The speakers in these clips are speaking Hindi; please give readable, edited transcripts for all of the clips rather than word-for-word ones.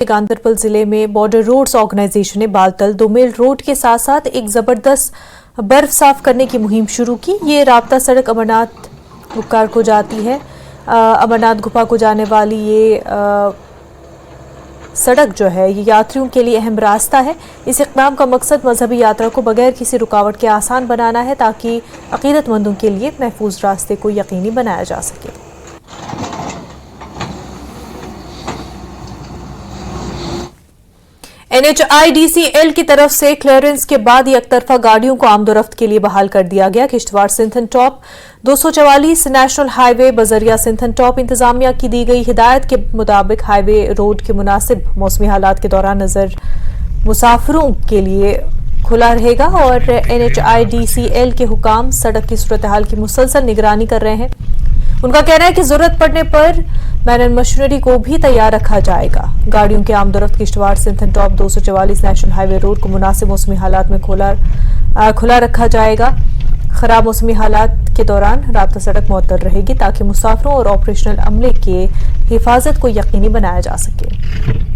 गांदरबल जिले में बॉर्डर रोड्स ऑर्गेनाइजेशन ने बालतल दोमेल रोड के साथ साथ एक जबरदस्त बर्फ साफ करने की मुहिम शुरू की। ये राब्ता सड़क अमरनाथ गुप्कार को जाती है। अमरनाथ गुफा को जाने वाली ये सड़क जो है ये यात्रियों के लिए अहम रास्ता है। इस इक़दाम का मकसद मजहबी यात्रा को बगैर किसी रुकावट के आसान बनाना है ताकि अक़ीदतमंदों के लिए महफूज रास्ते को यकीनी बनाया जा सके। NHIDCL की तरफ से क्लियरेंस के बाद एक तरफा गाड़ियों को आमदोरफ्त के लिए बहाल कर दिया गया। Kishtwar Sinthan top 244 national highway बजरिया सिंथन टॉप इंतजामिया की दी गई हिदायत के मुताबिक हाईवे रोड के मुनासिब मौसमी हालात के दौरान नजर मुसाफिरों के लिए खुला रहेगा और NHIDCL के हुकाम सड़क की सूरत हाल की मुसलसल निगरानी कर रहे हैं। उनका कहना है कि जरूरत पड़ने पर मैनन मशीनरी को भी तैयार रखा जाएगा। गाड़ियों के आमदोरफ्त Kishtwar Sinthan top 244 national highway road को मुनासिब मौसमी हालात में खुला रखा जाएगा। खराब मौसमी हालात के दौरान राब्ता सड़क मुअत्तल रहेगी ताकि मुसाफिरों और ऑपरेशनल अमले के हिफाजत को यकीनी बनाया जा सके।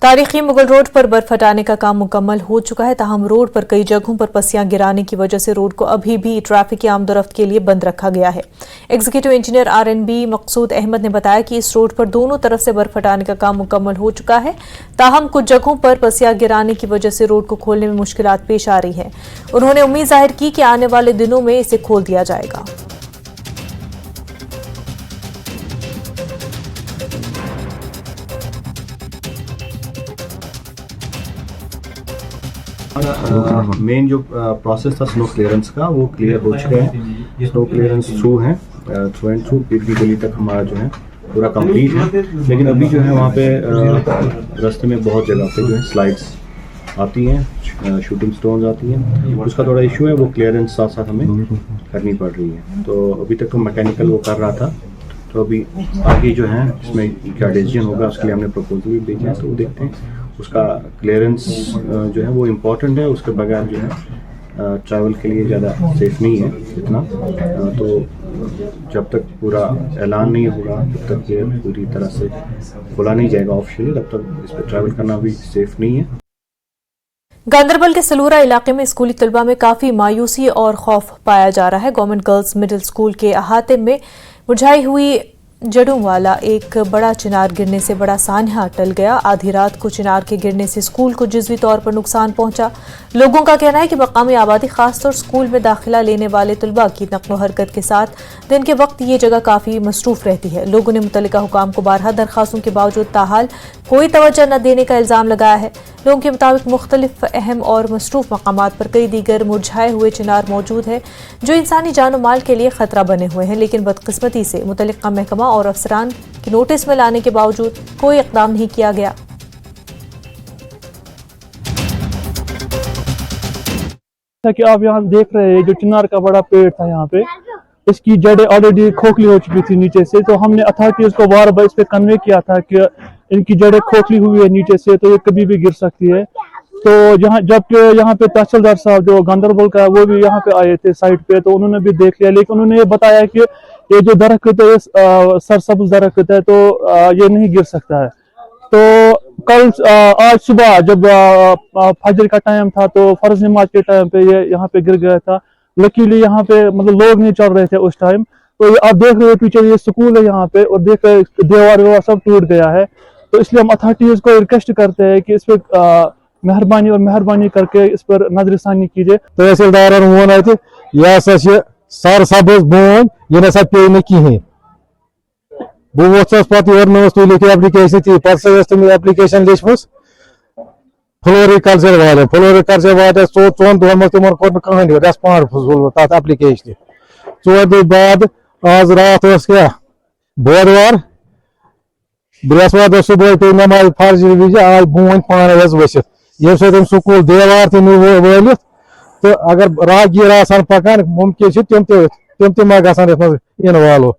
तारीखी मुगल रोड पर बर्फ हटाने का काम मुकम्मल हो चुका है, ताहम रोड पर कई जगहों पर पस्सियां गिराने की वजह से रोड को अभी भी ट्रैफिक की आमदोरफ्त के लिए बंद रखा गया है। एग्जीक्यूटिव इंजीनियर RNB मकसूद अहमद ने बताया कि इस रोड पर दोनों तरफ से बर्फ हटाने का काम मुकम्मल हो चुका है, ताहम कुछ जगहों पर पस्सियां गिराने की वजह से रोड को खोलने में मुश्किलात पेश आ रही है। उन्होंने उम्मीद जाहिर की कि आने वाले दिनों में इसे खोल दिया जाएगा। मेन जो प्रोसेस था स्नो क्लियरेंस का वो क्लियर हो चुका है। स्नो क्लियरेंस थ्रू है, थ्रू एंड थ्रू पीर की गली तक हमारा जो है पूरा कंप्लीट है। लेकिन अभी जो है वहाँ पे रास्ते में बहुत जगह पे जो है स्लाइड्स आती हैं, शूटिंग स्टोन्स आती हैं, उसका थोड़ा इशू है। वो क्लियरेंस साथ साथ हमें करनी पड़ रही है। तो अभी तक तो मैकेनिकल वो कर रहा था, तो अभी आगे जो है इसमें क्या डिसीजन होगा उसके लिए हमने प्रपोजल भी भेजा है, तो वो देखते हैं। उसका क्लियरेंस जो है वो इम्पोर्टेंट है, उसके बगैर जो है ट्रैवल के लिए ज़्यादा सेफ नहीं है इतना। तो जब तक पूरा ऐलान नहीं होगा, जब तक ये पूरी तरह से खोला नहीं जाएगा ऑफिशियली, तब तक इस पर ट्रैवल करना भी सेफ नहीं है। गांदरबल के सलूरा इलाके में स्कूली तलबा में काफ़ी मायूसी और खौफ पाया जा रहा है। गवर्नमेंट गर्ल्स मिडिल स्कूल के अहाते में मुरझाई हुई जड़ों वाला एक बड़ा चिनार गिरने से बड़ा सान्हा टल गया। आधी रात को चिनार के गिरने से स्कूल को जुज़वी तौर पर नुकसान पहुंचा। लोगों का कहना है कि मकामी आबादी खासतौर स्कूल में दाखिला लेने वाले तलबा की नक्लो हरकत के साथ दिन के वक्त ये जगह काफ़ी मसरूफ रहती है। लोगों ने मुतल्लिका हुकाम को बारहा दरखास्तों के बावजूद ताहाल कोई तवज्जो न देने का इल्ज़ाम लगाया है। लोगों के मुताबिक मुख्तलिफ अहम और मसरूफ मकामात पर कई दीगर मुरझाए हुए चिनार मौजूद है जो इंसानी जान माल के लिए खतरा बने हुए हैं, लेकिन बदकिस्मती से मुतल्लिका महकमा और अफसरान के नोटिस में लाने के बावजूद कोई इक़दाम नहीं किया गया। कि आप यहाँ देख रहे हैं जो चिनार का बड़ा पेड़ था, यहाँ पे इसकी जड़ें ऑलरेडी खोखली हो चुकी थी नीचे से। तो हमने अथॉरिटीज को बार बार इस पे कन्वे किया था कि इनकी जड़ें खोखली हुई है नीचे से, तो ये कभी भी गिर सकती है। तो जबकि यहाँ पे तहसीलदार साहब जो गांदरबल का वो भी यहाँ पे आए थे साइट पे, तो उन्होंने भी देख लिया, लेकिन उन्होंने ये बताया कि ये जो दरख्त है सरसब्ज दरख्त है, तो ये नहीं गिर सकता है। तो आज सुबह जब फजर का टाइम था, तो फर्ज नमाज के टाइम पे ये यहाँ पे गिर गया था। लकीली यहाँ पे मतलब लोग नहीं चल रहे थे उस टाइम। तो आप देख रहे हो पीछे ये स्कूल है यहाँ पे, और देख रहे दीवार सब टूट गया है। तो इसलिए हम अथॉरिटीज को रिक्वेस्ट करते हैं कि इस पे मेहरबानी करके इस पर नजरसानी कीजिए। तहसीलदार वो यह सर सबज बोन ये नसा पे न कहें। बह वोस पे मे तुलिक एप्लिकेशन ती पे एप्लिकेशन लिखम फ्लोरिकल्चर वाले 4 दोहन मे तमो कोर कहीं रेस्पॉन्ड तथ एप्लिकेशन 4 दिन बाद आज रात क्या बुधवार बृहस्पति सुबह पे नमाज फर्ज विज आज बोन पान वसित ये स्कूल देवार तलित। तो अगर राहगीर पकान मुमकिन तम मा ग इनवाल्व।